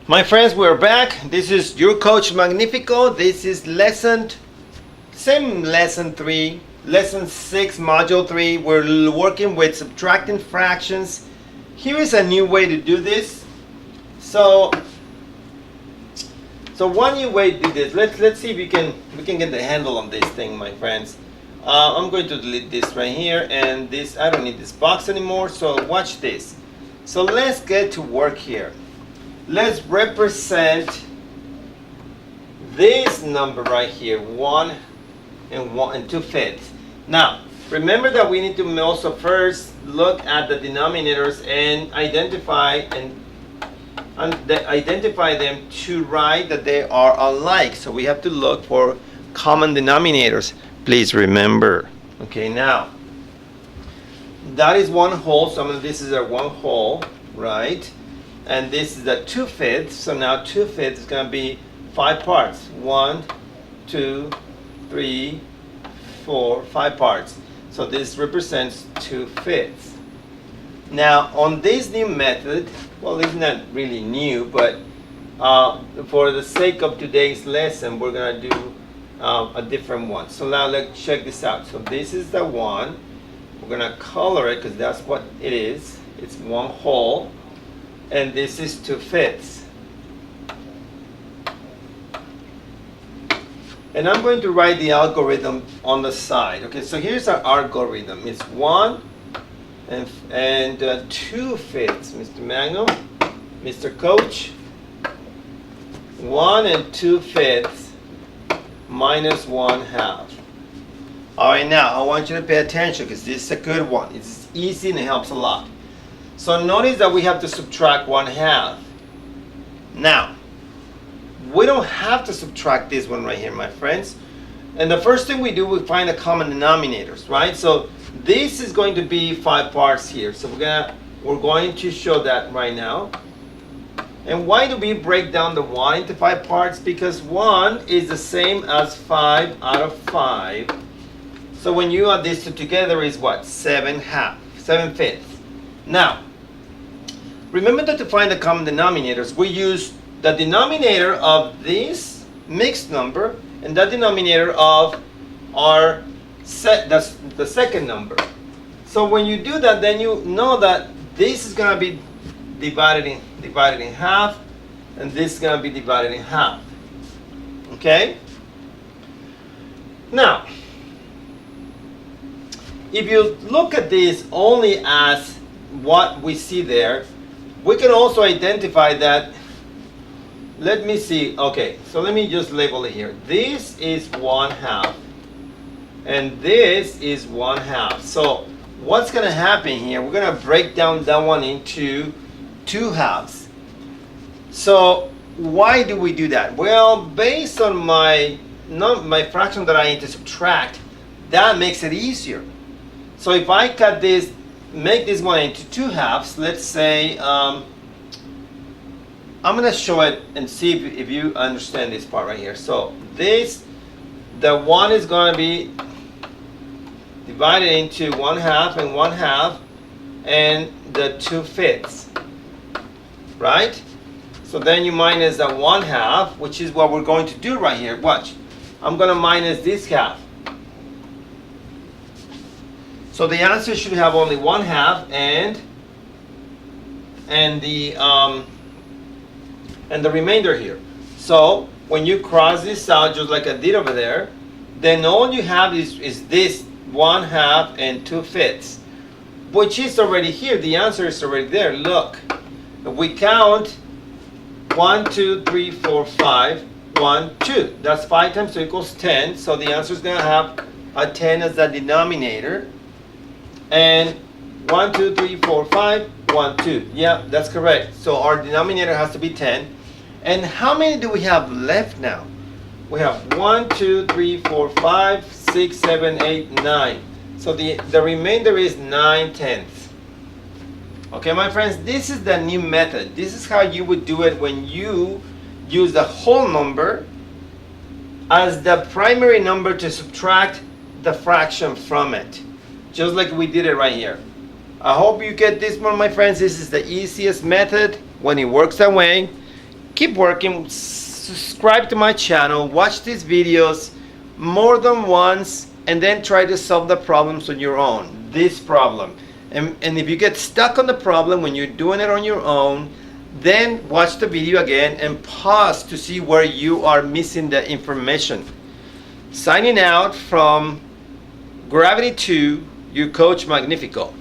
My friends, we're back. This is your coach Magnifico. This is same lesson 3, lesson 6, module 3. We're working with subtracting fractions. Here is a new way to do this. So one new way to do this. Let's see if we can get the handle on this thing, my friends. I'm going to delete this right here, and this, I don't need this box anymore. So watch this. So let's get to work here. Let's represent this number right here, 1 and 2/5. Now, remember that we need to also first look at the denominators and identify them to write that they are alike. So we have to look for common denominators. Please remember. Okay, now that is 1 whole. So this is a 1 whole, right? And this is a 2/5. So now 2/5 is going to be 5 parts. 1, 2, 3, 4, 5 parts. So this represents 2/5. Now on this new method, well, it's not really new, but for the sake of today's lesson, we're going to do a different one. So now let's check this out. So this is the 1. We're going to color it because that's what it is. It's 1 whole. And this is 2/5. And I'm going to write the algorithm on the side. Okay, so here's our algorithm. It's 1 and 2/5. Mr. Magnum, Mr. Coach. 1 and 2/5 minus 1/2. All right, now I want you to pay attention because this is a good one. It's easy and it helps a lot. So notice that we have to subtract 1/2. Now, we don't have to subtract this one right here, my friends. And the first thing we do, we find the common denominators, right? So this is going to be 5 parts here. So we're going to show that right now. And why do we break down the 1 into 5 parts? Because 1 is the same as 5 out of 5. So when you add these two together is what? 7/5. Now, remember that to find the common denominators, we use the denominator of this mixed number and the denominator of our the second number. So when you do that, then you know that this is going to be divided in half, and this is going to be divided in half. Okay? Now, if you look at this only as what we see there, we can also identify that. Let me see. Okay, so let me just label it here. This is 1/2 and this is 1/2. So what's going to happen here? We're going to break down that one into 2 halves. So why do we do that? Well, based on my fraction that I need to subtract, that makes it easier. So if I cut this, make this one into 2 halves, let's say, I'm going to show it and see if you understand this part right here. So the 1 is going to be divided into 1/2 and 1/2 and the 2/5, right? So then you minus the 1/2, which is what we're going to do right here. Watch. I'm going to minus this half. So the answer should have only 1/2 and the remainder here. So when you cross this out just like I did over there, then all you have is this 1/2 and 2/5, which is already here. The answer is already there. Look, if we count 1, 2, 3, 4, 5, 1, 2. That's 5 times 2 equals 10. So the answer is going to have a 10 as the denominator. And 1, 2, 3, 4, 5, 1, 2. Yeah, that's correct. So our denominator has to be 10. And how many do we have left now? We have 1, 2, 3, 4, 5, 6, 7, 8, 9. So the remainder is 9/10. Okay, my friends, this is the new method. This is how you would do it when you use the whole number as the primary number to subtract the fraction from it. Just like we did it right here. I hope you get this one, my friends. This is the easiest method when it works that way. keep working, subscribe to my channel, watch these videos more than once, and then try to solve the problems on your own, this problem. And if you get stuck on the problem when you're doing it on your own, then watch the video again and pause to see where you are missing the information. Signing out from Gravity 2, your coach Magnifico.